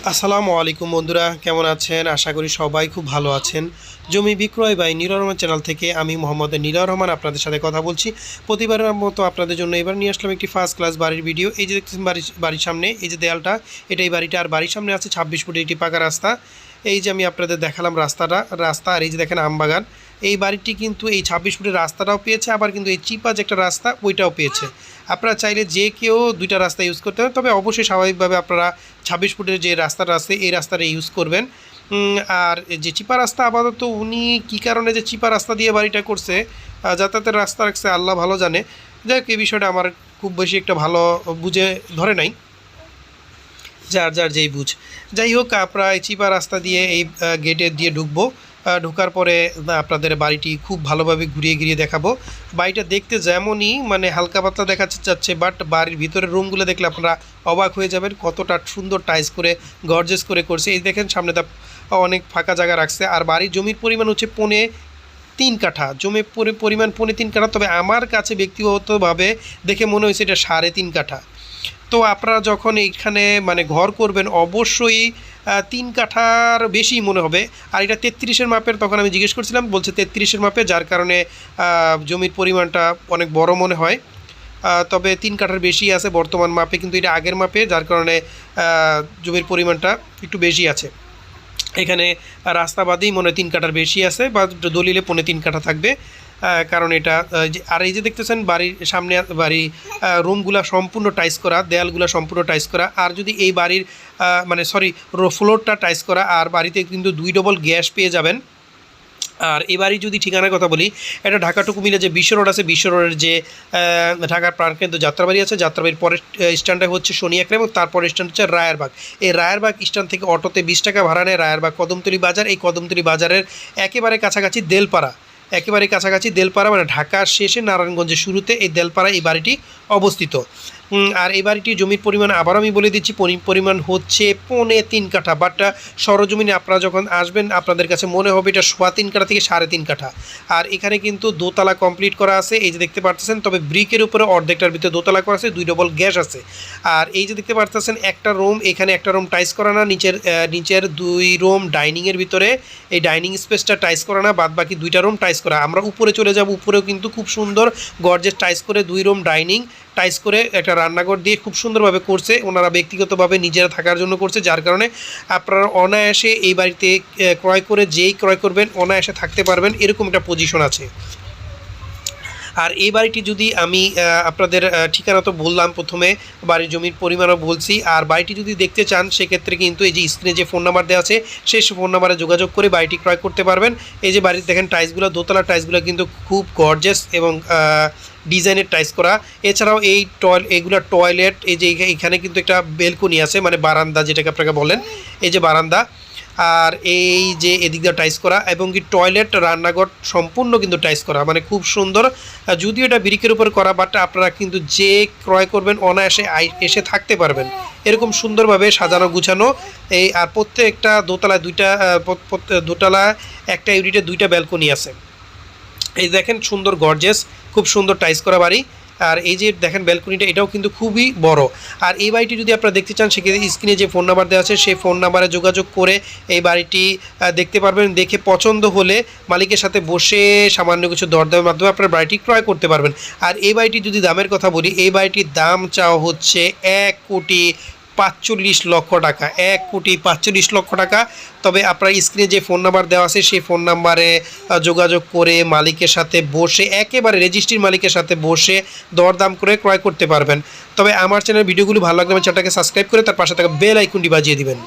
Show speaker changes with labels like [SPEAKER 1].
[SPEAKER 1] আসসালামু আলাইকুম বন্ধুরা, কেমন আছেন? আশা করি সবাই খুব ভালো আছেন। জমি বিক্রয় বাই নীলয় রহমান চ্যানেল থেকে আমি মোহাম্মদ নীলয় রহমান আপনাদের সাথে কথা বলছি। প্রতিবারের মতো আপনাদের জন্য এবার নিয়ে আসলাম একটি ফার্স্ট ক্লাস বাড়ির ভিডিও। এই যে দেখতেছেন বাড়ির সামনে এই যে দেয়ালটা, এটাই বাড়িটা। আর বাড়ির সামনে আছে 26 ফুটের একটি পাকা রাস্তা। এই যে আমি আপনাদের দেখালাম রাস্তা আর এই যে দেখেন আমবাগান। এই বাড়িটি কিন্তু এই 26 ফুটের রাস্তাটাও পেয়েছে, আবার কিন্তু এই চিপা যে একটা রাস্তা ওইটাও পেয়েছে। আপনারা চাইলে যে কেউ দুইটা রাস্তা ইউজ করতে পারেন, তবে অবশ্যই স্বাভাবিকভাবে আপনারা 26 ফুটের যে রাস্তাটা আছে এই রাস্তাটা ইউজ করবেন। আর যে চিপা রাস্তা আপাতত উনি কী কারণে যে চিপা রাস্তা দিয়ে বাড়িটা করছে, যাতায়াতের রাস্তা রাখছে আল্লাহ ভালো জানে। যাই হোক, এই বিষয়টা আমার খুব বেশি একটা ভালো বুঝে ধরে নাই, যার যেই বুঝ। যাই হোক, আপনারা এই চিপা রাস্তা দিয়ে এই গেটে দিয়ে ঢুকবো। ঢোকার পরে আপনাদের বাড়িটি খুব ভালোভাবে ঘুরিয়ে দেখাবো। বাড়িটা দেখতে যেমনই মানে হালকা পাতলা দেখা যাচ্ছে, বাট বাড়ির ভিতরের রুমগুলো দেখলে আপনারা অবাক হয়ে যাবেন কতটা সুন্দর টাইলস করে গর্জেস করে করছে। এই দেখেন সামনে তা অনেক ফাঁকা জায়গা রাখছে। আর বাড়ির জমির পরিমাণ হচ্ছে 3.5 কাঠা, জমির পরিমাণ 3.5 কাঠা, তবে আমার কাছে ব্যক্তিগতভাবে দেখে মনে হয়েছে এটা 3.5 কাঠা। তো আপনারা যখন এইখানে মানে ঘর করবেন অবশ্যই 3 কাঠার বেশি মনে হবে। আর এটা 33-এর মাপের, তখন আমি জিজ্ঞেস করছিলাম, বলছে 33-এর মাপে, যার কারণে জমির পরিমাণটা অনেক বড় মনে হয়। তবে 3 কাঠার বেশি আছে বর্তমান মাপে, কিন্তু এটা আগের মাপে, যার কারণে জমির পরিমাণটা একটু বেশি আছে। এখানে রাস্তা বাদেই মনে হয় 3 কাঠার বেশি আছে, বা দলিলে 3.5 কাঠা থাকবে। কারণ এটা আর এই যে দেখতেছেন বাড়ির সামনে রুমগুলা সম্পূর্ণ টাইস করা, দেয়ালগুলা সম্পূর্ণ টাইস করা। আর যদি এই বাড়ির ফ্লোরটা টাইস করা, আর বাড়িতে কিন্তু 2 ডবল গ্যাস পেয়ে যাবেন। আর এবারই যদি ঠিকানার কথা বলি, এটা ঢাকা টু কুমিল্লা যে বিশ্ব রোড আছে, বিশ্ব রোডের যে ঢাকার প্রাণকেন্দ্র যাত্রাবাড়ি আছে, যাত্রাবাড়ির পরের স্ট্যান্ডটা হচ্ছে শনিয়াকড়া, এবং তারপরের স্ট্যান্ড হচ্ছে রায়েরবাগ। এই রায়েরবাগ স্ট্যান্ড থেকে অটোতে 20 টাকা ভাড়া নেয় রায়েরবাগ কদমতলী বাজার। এই কদমতলী বাজারের একেবারে কাছাকাছি দেলপাড়া, মানে ঢাকার শেষে নারায়ণগঞ্জের শুরুতে এই দেলপাড়া এই বাড়িটি অবস্থিত। আর এই বাড়িটির জমির পরিমাণ আবার আমি বলে দিচ্ছি, পরিমাণ হচ্ছে 3.5 কাঠা। বাট সরজমিনে আপনারা যখন আসবেন আপনাদের কাছে মনে হবে এটা 3.5 কাঠা থেকে 3.5 কাঠা। আর এখানে কিন্তু দোতলা কমপ্লিট করা আছে, এই যে দেখতে পাচ্ছেন। তবে ব্রিকের উপরে অর্ধেকটার ভিতরে দোতলা করা আছে, 2 ডবল গ্যাস আছে। আর এই যে দেখতে পাচ্ছেন একটা রুম, এখানে একটা রুম টাইস করা না, নিচের 2 রুম ডাইনিংয়ের ভিতরে এই ডাইনিং স্পেসটা টাইস করা না, বাদ বাকি 2টা রুম টাইস করা। আমরা উপরে চলে যাব, উপরেও কিন্তু খুব সুন্দর গর্জেস টাইস করে 2 রুম ডাইনিং টাইস করে একটা রান্নাঘর দিয়ে খুব সুন্দরভাবে করছে। ওনারা ব্যক্তিগতভাবে নিজেরা থাকার জন্য করছে, যার কারণে আপনারা অনায়াসে এই বাড়িতে যেই ক্রয় করবেন অনায়াসে থাকতে পারবেন, এরকম একটা পজিশন আছে। আর এই বাড়িটি যদি আমি আপনাদের ঠিকানা তো বললাম, প্রথমে বাড়ির জমির পরিমাণও বলছি। আর বাড়িটি যদি দেখতে চান সেক্ষেত্রে কিন্তু এই যে স্ক্রিনে যে ফোন নাম্বার দেওয়া আছে সেই ফোন নাম্বারে যোগাযোগ করে বাড়িটি ক্রয় করতে পারবেন। এই যে বাড়িতে দেখেন টাইলসগুলো, দোতলা টাইলসগুলো কিন্তু খুব গর্জেস এবং ডিজাইনের টাইলস করা। এছাড়াও এইগুলা টয়লেট, এই যে এখানে কিন্তু একটা বেলকনি আছে, মানে বারান্দা যেটাকে আপনাকে বলেন, এই যে বারান্দা। আর এই যে এদিক দিয়ে টাইস করা, এবং কি টয়লেট রান্নাঘর সম্পূর্ণ কিন্তু টাইস করা, মানে খুব সুন্দর। যদিও এটা ব্রিকের উপর করা, বাট আপনারা কিন্তু যে ক্রয় করবেন অনায়াসে এসে থাকতে পারবেন, এরকম সুন্দরভাবে সাজানো গুছানো। আর প্রত্যেকটা দোতলা একটা ইউনিটে 2টা ব্যালকনি আছে। এই দেখেন সুন্দর গর্জেস, খুব সুন্দর টাইস করা বাড়ি। আর এই যে দেখেন ব্যালকনিটা, এটাও কিন্তু খুবই বড়। আর এই বাড়িটি যদি আপনারা দেখতে চান সেক্ষেত্রে স্ক্রিনে যে ফোন নাম্বার দেওয়া আছে সেই ফোন নাম্বারে যোগাযোগ করে এই বাড়িটি দেখতে পারবেন। দেখে পছন্দ হলে মালিকের সাথে বসে সামান্য কিছু দরদামের মাধ্যমে আপনার বাড়িটি ক্রয় করতে পারবেন। আর এই বাড়িটি যদি দামের কথা বলি, এই বাড়িটির দাম চাওয়া হচ্ছে 1,45,00,000 টাকা, 1,45,00,000 টাকা। তবে আপনার স্ক্রিনে যে ফোন নাম্বার দেওয়া আছে সেই ফোন নাম্বারে যোগাযোগ করে মালিকের সাথে বসে, একেবারে রেজিস্ট্রির মালিকের সাথে বসে দরদাম করে ক্রয় করতে পারবেন। তবে আমার চ্যানেলের ভিডিওগুলো ভালো লাগলে আমার চ্যানেলটাকে সাবস্ক্রাইব করে তার পাশে থাকা বেল আইকনটি বাজিয়ে দিবেন।